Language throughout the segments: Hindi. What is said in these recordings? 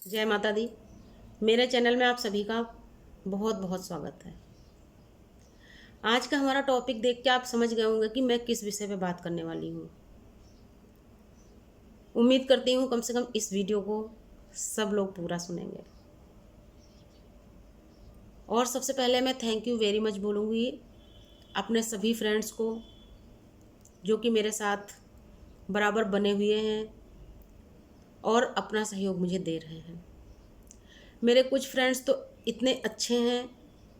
जय माता दी। मेरे चैनल में आप सभी का बहुत बहुत स्वागत है। आज का हमारा टॉपिक देख के आप समझ गए होंगे कि मैं किस विषय पे बात करने वाली हूँ। उम्मीद करती हूँ कम से कम इस वीडियो को सब लोग पूरा सुनेंगे। और सबसे पहले मैं थैंक यू वेरी मच बोलूँगी अपने सभी फ्रेंड्स को जो कि मेरे साथ बराबर बने हुए हैं और अपना सहयोग मुझे दे रहे हैं। मेरे कुछ फ्रेंड्स तो इतने अच्छे हैं,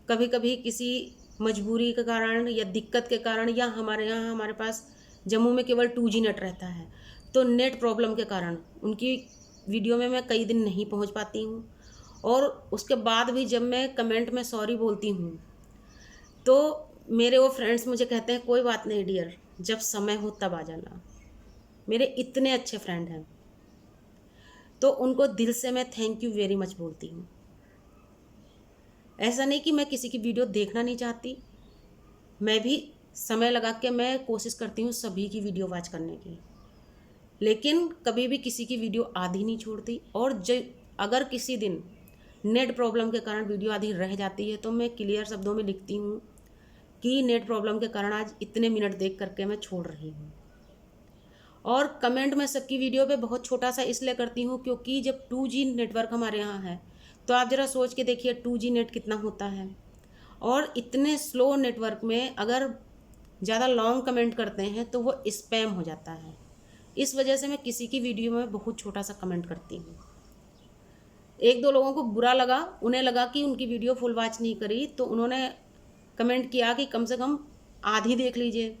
कभी कभी किसी मजबूरी के कारण या दिक्कत के कारण या हमारे यहाँ हमारे पास जम्मू में केवल 2G नेट रहता है, तो नेट प्रॉब्लम के कारण उनकी वीडियो में मैं कई दिन नहीं पहुँच पाती हूँ। और उसके बाद भी जब मैं कमेंट में सॉरी बोलती हूँ तो मेरे वो फ्रेंड्स मुझे कहते हैं कोई बात नहीं डियर, जब समय हो तब आ जाना। मेरे इतने अच्छे फ्रेंड हैं, तो उनको दिल से मैं थैंक यू वेरी मच बोलती हूँ। ऐसा नहीं कि मैं किसी की वीडियो देखना नहीं चाहती, मैं भी समय लगा के मैं कोशिश करती हूँ सभी की वीडियो वॉच करने की, लेकिन कभी भी किसी की वीडियो आधी नहीं छोड़ती। और जो अगर किसी दिन नेट प्रॉब्लम के कारण वीडियो आधी रह जाती है तो मैं क्लियर शब्दों में लिखती हूँ कि नेट प्रॉब्लम के कारण आज इतने मिनट देख करके मैं छोड़ रही हूँ। और कमेंट में सबकी वीडियो पे बहुत छोटा सा इसलिए करती हूँ क्योंकि जब 2G नेटवर्क हमारे यहाँ है तो आप ज़रा सोच के देखिए 2G नेट कितना होता है। और इतने स्लो नेटवर्क में अगर ज़्यादा लॉन्ग कमेंट करते हैं तो वो स्पैम हो जाता है। इस वजह से मैं किसी की वीडियो में बहुत छोटा सा कमेंट करती हूँ। एक दो लोगों को बुरा लगा, उन्हें लगा कि उनकी वीडियो फुल वॉच नहीं करी, तो उन्होंने कमेंट किया कि कम से कम आधी देख लीजिए,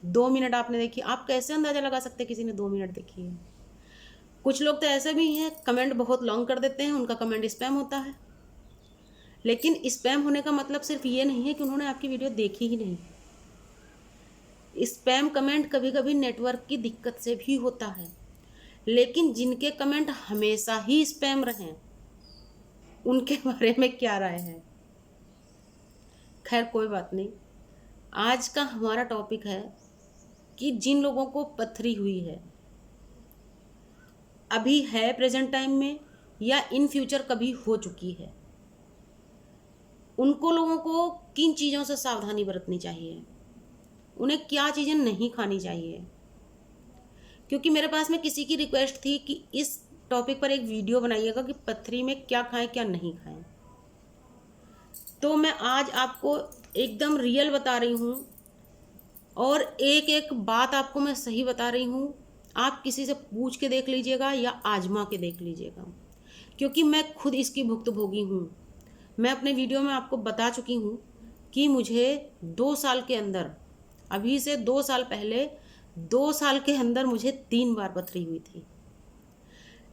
2 मिनट आपने देखी। आप कैसे अंदाज़ा लगा सकते किसी ने 2 मिनट देखी है? कुछ लोग तो ऐसे भी हैं कमेंट बहुत लॉन्ग कर देते हैं, उनका कमेंट स्पैम होता है। लेकिन स्पैम होने का मतलब सिर्फ ये नहीं है कि उन्होंने आपकी वीडियो देखी ही नहीं। स्पैम कमेंट कभी कभी नेटवर्क की दिक्कत से भी होता है, लेकिन जिनके कमेंट हमेशा ही स्पैम रहे उनके बारे में क्या राय है? खैर कोई बात नहीं। आज का हमारा टॉपिक है कि जिन लोगों को पथरी हुई है, अभी है प्रेजेंट टाइम में या इन फ्यूचर कभी हो चुकी है, उनको लोगों को किन चीज़ों से सावधानी बरतनी चाहिए, उन्हें क्या चीज़ें नहीं खानी चाहिए। क्योंकि मेरे पास में किसी की रिक्वेस्ट थी कि इस टॉपिक पर एक वीडियो बनाइएगा कि पथरी में क्या खाएं क्या नहीं खाएं। तो मैं आज आपको एकदम रियल बता रही हूँ और एक एक बात आपको मैं सही बता रही हूँ। आप किसी से पूछ के देख लीजिएगा या आजमा के देख लीजिएगा, क्योंकि मैं खुद इसकी भुक्तभोगी हूँ। मैं अपने वीडियो में आपको बता चुकी हूँ कि मुझे 2 साल के अंदर, अभी से 2 साल पहले 2 साल के अंदर मुझे 3 बार पथरी हुई थी,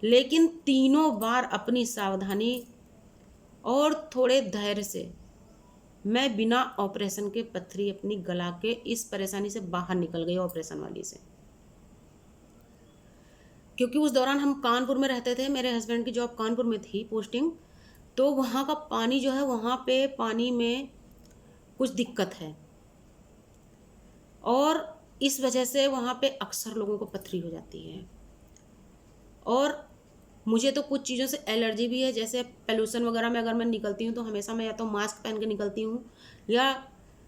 लेकिन तीनों बार अपनी सावधानी और थोड़े धैर्य से मैं बिना ऑपरेशन के पथरी अपनी गला के इस परेशानी से बाहर निकल गई, ऑपरेशन वाली से। क्योंकि उस दौरान हम कानपुर में रहते थे, मेरे हस्बैंड की जॉब कानपुर में थी, पोस्टिंग, तो वहाँ का पानी जो है, वहाँ पे पानी में कुछ दिक्कत है और इस वजह से वहाँ पे अक्सर लोगों को पथरी हो जाती है। और मुझे तो कुछ चीज़ों से एलर्जी भी है, जैसे पोल्यूशन वगैरह में अगर मैं निकलती हूँ तो हमेशा मैं या तो मास्क पहन के निकलती हूँ या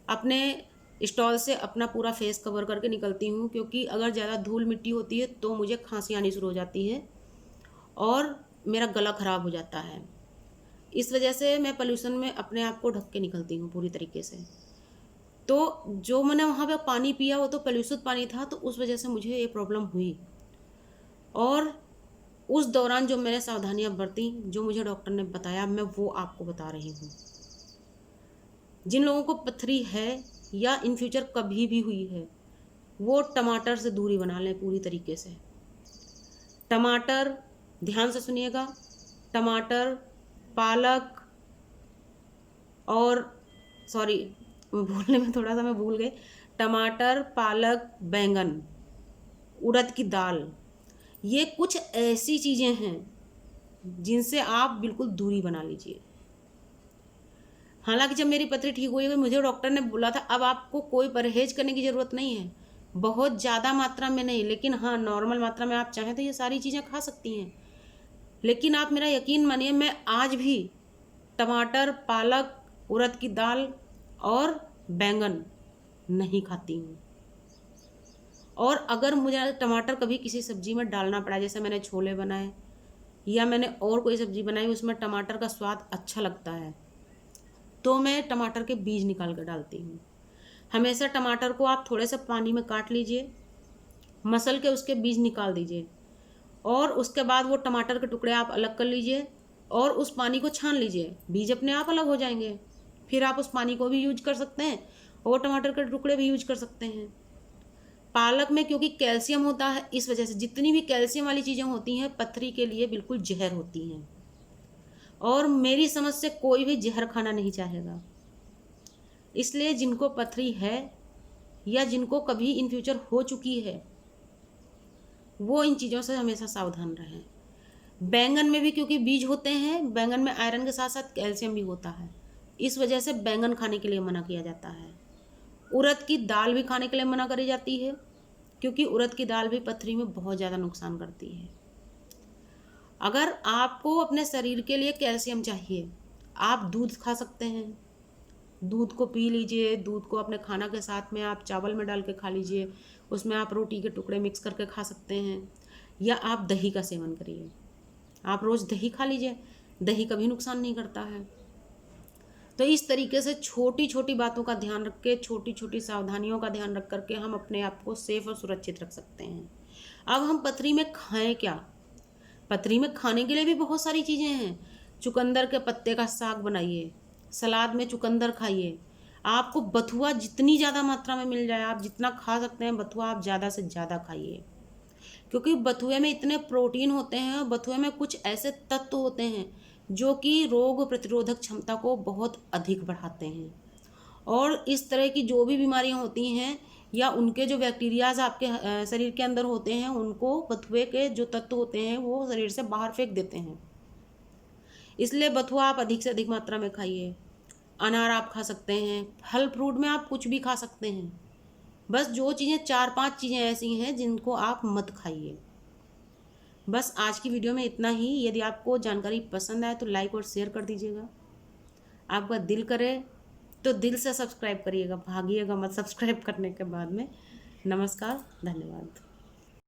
अपने स्टॉल से अपना पूरा फेस कवर करके निकलती हूँ, क्योंकि अगर ज़्यादा धूल मिट्टी होती है तो मुझे खांसी आनी शुरू हो जाती है और मेरा गला ख़राब हो जाता है। इस वजह से मैं पोल्यूशन में अपने आप को ढक के निकलती हूँ पूरी तरीके से। तो जो मैंने वहाँ पे पानी पिया वो तो पोल्यूशन पानी था, तो उस वजह से मुझे ये प्रॉब्लम हुई। और उस दौरान जो मैंने सावधानियां बरती, जो मुझे डॉक्टर ने बताया, मैं वो आपको बता रही हूँ। जिन लोगों को पथरी है या इन फ्यूचर कभी भी हुई है, वो टमाटर से दूरी बना लें पूरी तरीके से। टमाटर, ध्यान से सुनिएगा, टमाटर, पालक और सॉरी बोलने में थोड़ा सा मैं भूल गई, टमाटर, पालक, बैंगन, उड़द की दाल, ये कुछ ऐसी चीज़ें हैं जिनसे आप बिल्कुल दूरी बना लीजिए। हालांकि जब मेरी पथरी ठीक हुई मुझे डॉक्टर ने बोला था अब आपको कोई परहेज करने की ज़रूरत नहीं है, बहुत ज़्यादा मात्रा में नहीं, लेकिन हाँ नॉर्मल मात्रा में आप चाहें तो ये सारी चीज़ें खा सकती हैं। लेकिन आप मेरा यकीन मानिए, मैं आज भी टमाटर, पालक, उड़द की दाल और बैंगन नहीं खाती हूँ। और अगर मुझे टमाटर कभी किसी सब्जी में डालना पड़ा, जैसे मैंने छोले बनाए या मैंने और कोई सब्जी बनाई, उसमें टमाटर का स्वाद अच्छा लगता है, तो मैं टमाटर के बीज निकाल कर डालती हूँ। हमेशा टमाटर को आप थोड़े से पानी में काट लीजिए, मसल के उसके बीज निकाल दीजिए, और उसके बाद वो टमाटर के टुकड़े आप अलग कर लीजिए और उस पानी को छान लीजिए, बीज अपने आप अलग हो जाएंगे। फिर आप उस पानी को भी यूज कर सकते हैं और टमाटर के टुकड़े भी यूज कर सकते हैं। पालक में क्योंकि कैल्शियम होता है, इस वजह से जितनी भी कैल्शियम वाली चीज़ें होती हैं पथरी के लिए बिल्कुल जहर होती हैं, और मेरी समझ से कोई भी जहर खाना नहीं चाहेगा। इसलिए जिनको पथरी है या जिनको कभी इन फ्यूचर हो चुकी है, वो इन चीज़ों से हमेशा सावधान रहें। बैंगन में भी क्योंकि बीज होते हैं, बैंगन में आयरन के साथ साथ कैल्शियम भी होता है, इस वजह से बैंगन खाने के लिए मना किया जाता है। उड़द की दाल भी खाने के लिए मना करी जाती है, क्योंकि उड़द की दाल भी पथरी में बहुत ज़्यादा नुकसान करती है। अगर आपको अपने शरीर के लिए कैल्शियम चाहिए, आप दूध खा सकते हैं, दूध को पी लीजिए, दूध को अपने खाना के साथ में आप चावल में डाल के खा लीजिए, उसमें आप रोटी के टुकड़े मिक्स करके खा सकते हैं, या आप दही का सेवन करिए, आप रोज़ दही खा लीजिए, दही कभी नुकसान नहीं करता है। तो इस तरीके से छोटी छोटी बातों का ध्यान रख के, छोटी छोटी सावधानियों का ध्यान रख करके हम अपने आप को सेफ और सुरक्षित रख सकते हैं। अब हम पथरी में खाएं क्या? पथरी में खाने के लिए भी बहुत सारी चीज़ें हैं। चुकंदर के पत्ते का साग बनाइए, सलाद में चुकंदर खाइए, आपको बथुआ जितनी ज़्यादा मात्रा में मिल जाए, आप जितना खा सकते हैं बथुआ आप ज़्यादा से ज़्यादा खाइए, क्योंकि बथुए में इतने प्रोटीन होते हैं, बथुए में कुछ ऐसे तत्व होते हैं जो कि रोग प्रतिरोधक क्षमता को बहुत अधिक बढ़ाते हैं, और इस तरह की जो भी बीमारियां होती हैं या उनके जो बैक्टीरियाज आपके शरीर के अंदर होते हैं, उनको बथुए के जो तत्व होते हैं वो शरीर से बाहर फेंक देते हैं। इसलिए बथुआ आप अधिक से अधिक मात्रा में खाइए। अनार आप खा सकते हैं, फल फ्रूट में आप कुछ भी खा सकते हैं, बस जो चीज़ें 4-5 चीज़ें ऐसी हैं जिनको आप मत खाइए। बस आज की वीडियो में इतना ही। यदि आपको जानकारी पसंद आए तो लाइक और शेयर कर दीजिएगा। आपका दिल करे तो दिल से सब्सक्राइब करिएगा, भागिएगा मत सब्सक्राइब करने के बाद में। नमस्कार, धन्यवाद।